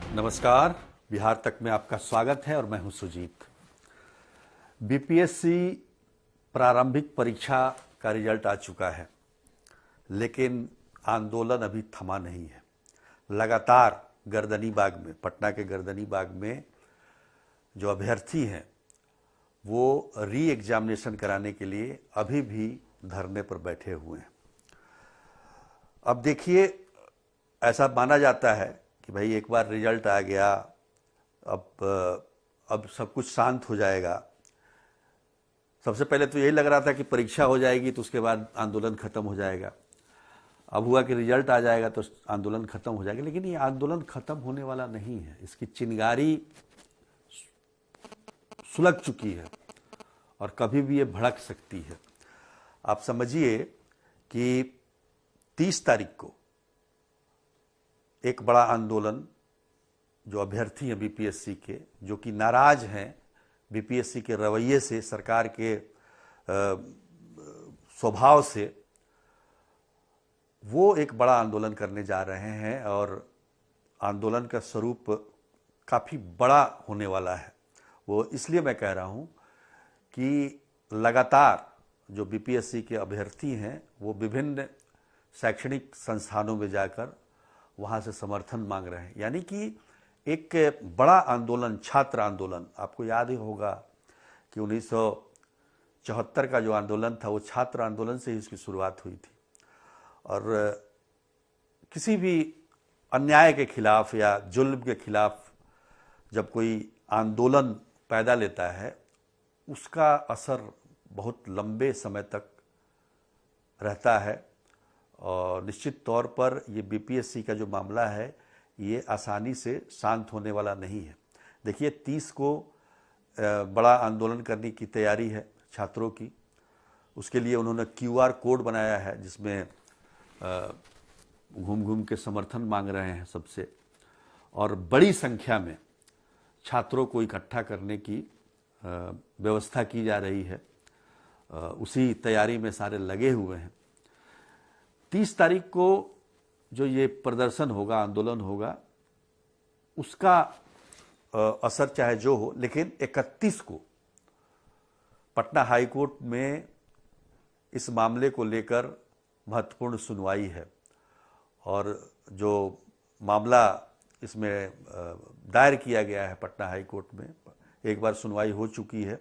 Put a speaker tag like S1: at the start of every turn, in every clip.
S1: नमस्कार, बिहार तक में आपका स्वागत है और मैं हूं सुजीत। बीपीएससी प्रारंभिक परीक्षा का रिजल्ट आ चुका है, लेकिन आंदोलन अभी थमा नहीं है। लगातार गर्दनीबाग में, पटना के गर्दनीबाग में जो अभ्यर्थी हैं वो री एग्जामिनेशन कराने के लिए अभी भी धरने पर बैठे हुए हैं। अब देखिए, ऐसा माना जाता है कि भाई एक बार रिजल्ट आ गया, अब सब कुछ शांत हो जाएगा। सबसे पहले तो यही लग रहा था कि परीक्षा हो जाएगी तो उसके बाद आंदोलन खत्म हो जाएगा। अब हुआ कि रिजल्ट आ जाएगा तो आंदोलन खत्म हो जाएगा, लेकिन ये आंदोलन खत्म होने वाला नहीं है। इसकी चिंगारी सुलग चुकी है और कभी भी ये भड़क सकती है। आप समझिए कि 30 तारीख को एक बड़ा आंदोलन, जो अभ्यर्थी हैं बीपीएससी के, जो कि नाराज हैं बीपीएससी के रवैये से, सरकार के स्वभाव से, वो एक बड़ा आंदोलन करने जा रहे हैं और आंदोलन का स्वरूप काफ़ी बड़ा होने वाला है। वो इसलिए मैं कह रहा हूँ कि लगातार जो बीपीएससी के अभ्यर्थी हैं वो विभिन्न शैक्षणिक संस्थानों में जाकर वहाँ से समर्थन मांग रहे हैं। यानी कि एक बड़ा आंदोलन, छात्र आंदोलन, आपको याद ही होगा कि 1974 का जो आंदोलन था वो छात्र आंदोलन से ही इसकी शुरुआत हुई थी। और किसी भी अन्याय के खिलाफ या जुल्म के खिलाफ जब कोई आंदोलन पैदा लेता है, उसका असर बहुत लंबे समय तक रहता है। और निश्चित तौर पर ये बीपीएससी का जो मामला है ये आसानी से शांत होने वाला नहीं है। देखिए, 30 को बड़ा आंदोलन करने की तैयारी है छात्रों की। उसके लिए उन्होंने QR कोड बनाया है जिसमें घूम घूम के समर्थन मांग रहे हैं सबसे, और बड़ी संख्या में छात्रों को इकट्ठा करने की व्यवस्था की जा रही है। उसी तैयारी में सारे लगे हुए हैं। 30 तारीख को जो ये प्रदर्शन होगा, आंदोलन होगा, उसका असर चाहे जो हो, लेकिन 31 को पटना हाई कोर्ट में इस मामले को लेकर महत्वपूर्ण सुनवाई है। और जो मामला इसमें दायर किया गया है पटना हाई कोर्ट में, एक बार सुनवाई हो चुकी है।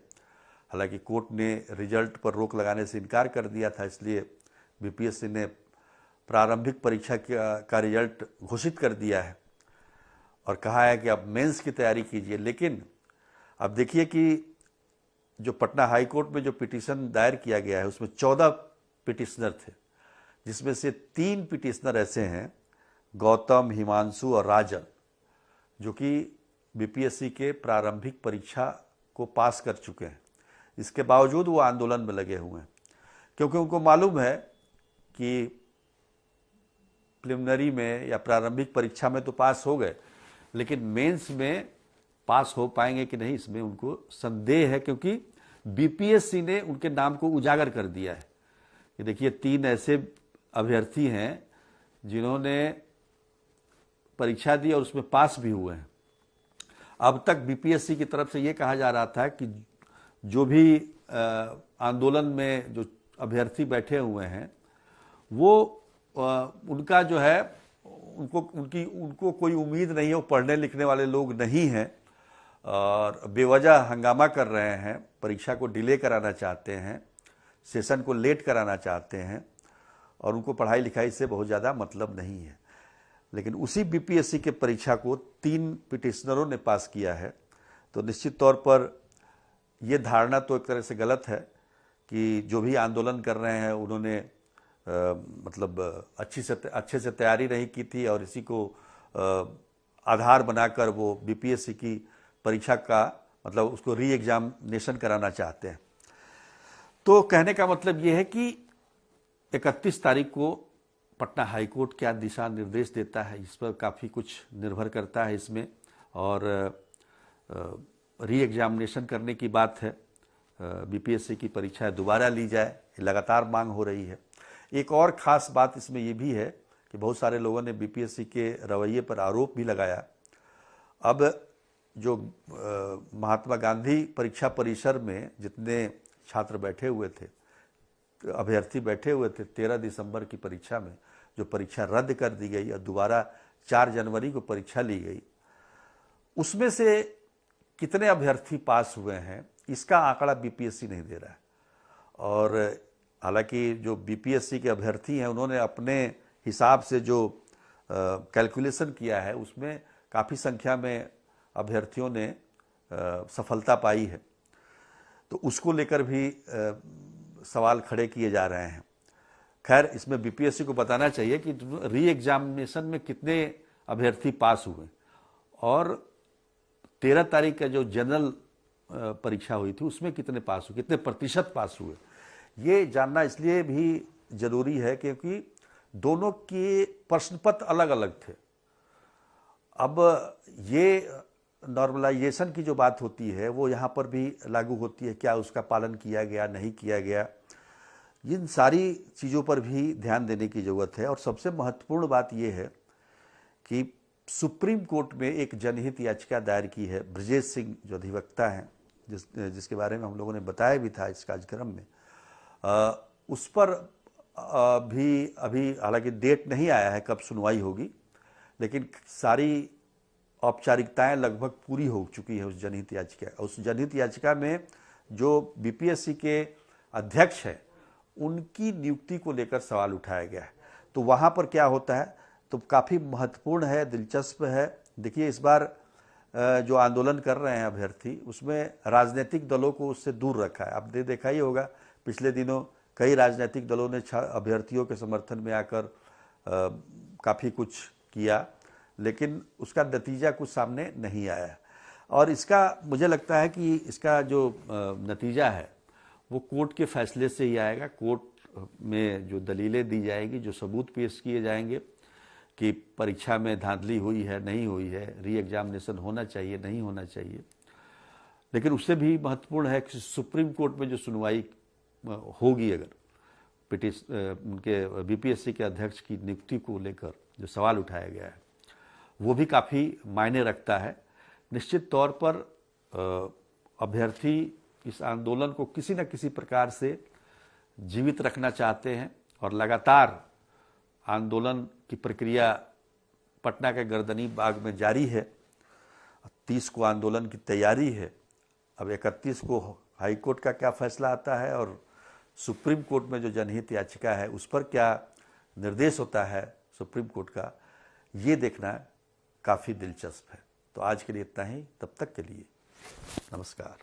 S1: हालांकि कोर्ट ने रिजल्ट पर रोक लगाने से इनकार कर दिया था, इसलिए बीपीएससी ने प्रारंभिक परीक्षा का रिजल्ट घोषित कर दिया है और कहा है कि अब मेंस की तैयारी कीजिए। लेकिन अब देखिए कि जो पटना हाई कोर्ट में जो पिटीशन दायर किया गया है उसमें 14 पिटिशनर थे, जिसमें से 3 पिटिशनर ऐसे हैं, गौतम, हिमांशु और राजन, जो कि बीपीएससी के प्रारंभिक परीक्षा को पास कर चुके हैं। इसके बावजूद वो आंदोलन में लगे हुए हैं, क्योंकि उनको मालूम है कि प्रिलिमिनरी में या प्रारंभिक परीक्षा में तो पास हो गए, लेकिन मेंस में पास हो पाएंगे कि नहीं, इसमें उनको संदेह है, क्योंकि बीपीएससी ने उनके नाम को उजागर कर दिया है। कि देखिए, 3 ऐसे अभ्यर्थी हैं जिन्होंने परीक्षा दी और उसमें पास भी हुए हैं। अब तक बीपीएससी की तरफ से ये कहा जा रहा था कि जो भी आंदोलन में जो अभ्यर्थी बैठे हुए हैं वो उनका जो है, उनको कोई उम्मीद नहीं है, वो पढ़ने लिखने वाले लोग नहीं हैं और बेवजह हंगामा कर रहे हैं, परीक्षा को डिले कराना चाहते हैं, सेशन को लेट कराना चाहते हैं और उनको पढ़ाई लिखाई से बहुत ज़्यादा मतलब नहीं है। लेकिन उसी बीपीएससी के परीक्षा को 3 पिटिशनरों ने पास किया है। तो निश्चित तौर पर ये धारणा तो एक तरह से गलत है कि जो भी आंदोलन कर रहे हैं उन्होंने मतलब अच्छे से तैयारी नहीं की थी और इसी को आधार बनाकर वो बीपीएससी की परीक्षा का मतलब उसको री एग्जामिनेशन कराना चाहते हैं। तो कहने का मतलब ये है कि 31 तारीख को पटना हाई कोर्ट क्या दिशा निर्देश देता है, इस पर काफ़ी कुछ निर्भर करता है इसमें। और री एग्जामिनेशन करने की बात है, बीपीएससी की परीक्षा दोबारा ली जाए, लगातार मांग हो रही है। एक और ख़ास बात इसमें ये भी है कि बहुत सारे लोगों ने बीपीएससी के रवैये पर आरोप भी लगाया अब जो महात्मा गांधी परीक्षा परिसर में जितने छात्र बैठे हुए थे, अभ्यर्थी बैठे हुए थे, 13 दिसंबर की परीक्षा में जो परीक्षा रद्द कर दी गई और दोबारा 4 जनवरी को परीक्षा ली गई, उसमें से कितने अभ्यर्थी पास हुए हैं इसका आंकड़ा बीपीएससी नहीं दे रहा है। और हालांकि जो बीपीएससी के अभ्यर्थी हैं उन्होंने अपने हिसाब से जो कैलकुलेशन किया है उसमें काफ़ी संख्या में अभ्यर्थियों ने सफलता पाई है, तो उसको लेकर भी सवाल खड़े किए जा रहे हैं। खैर, इसमें बीपीएससी को बताना चाहिए कि री एग्जामिनेशन में कितने अभ्यर्थी पास हुए और 13 तारीख का जो जनरल परीक्षा हुई थी उसमें कितने पास हुए, कितने प्रतिशत पास हुए, ये जानना इसलिए भी जरूरी है क्योंकि दोनों के प्रश्न पत्र अलग अलग थे। अब ये नॉर्मलाइजेशन की जो बात होती है वो यहाँ पर भी लागू होती है, क्या उसका पालन किया गया, नहीं किया गया, इन सारी चीज़ों पर भी ध्यान देने की ज़रूरत है। और सबसे महत्वपूर्ण बात ये है कि सुप्रीम कोर्ट में एक जनहित याचिका दायर की है ब्रजेश सिंह जो अधिवक्ता हैं, जिसके बारे में हम लोगों ने बताया भी था इस कार्यक्रम में, उस पर भी अभी हालांकि डेट नहीं आया है कब सुनवाई होगी, लेकिन सारी औपचारिकताएं लगभग पूरी हो चुकी है उस जनहित याचिका। उस जनहित याचिका में जो बीपीएससी के अध्यक्ष हैं उनकी नियुक्ति को लेकर सवाल उठाया गया है। तो वहाँ पर क्या होता है, तो काफ़ी महत्वपूर्ण है, दिलचस्प है। देखिए, इस बार जो आंदोलन कर रहे हैं अभ्यर्थी उसमें राजनीतिक दलों को उससे दूर रखा है। आपने देखा ही होगा पिछले दिनों कई राजनीतिक दलों ने अभ्यर्थियों के समर्थन में आकर काफ़ी कुछ किया, लेकिन उसका नतीजा कुछ सामने नहीं आया। और इसका मुझे लगता है कि इसका जो नतीजा है वो कोर्ट के फैसले से ही आएगा। कोर्ट में जो दलीलें दी जाएगी, जो सबूत पेश किए जाएंगे कि परीक्षा में धांधली हुई है, नहीं हुई है, री एग्जामिनेशन होना चाहिए, नहीं होना चाहिए, लेकिन उससे भी महत्वपूर्ण है कि सुप्रीम कोर्ट में जो सुनवाई होगी, अगर उनके बीपीएससी के अध्यक्ष की नियुक्ति को लेकर जो सवाल उठाया गया है वो भी काफ़ी मायने रखता है। निश्चित तौर पर अभ्यर्थी इस आंदोलन को किसी न किसी प्रकार से जीवित रखना चाहते हैं और लगातार आंदोलन की प्रक्रिया पटना के गर्दनी बाग में जारी है। 30 को आंदोलन की तैयारी है। अब 31 को हाईकोर्ट का क्या फैसला आता है और सुप्रीम कोर्ट में जो जनहित याचिका है उस पर क्या निर्देश होता है सुप्रीम कोर्ट का, ये देखना काफ़ी दिलचस्प है। तो आज के लिए इतना ही, तब तक के लिए नमस्कार।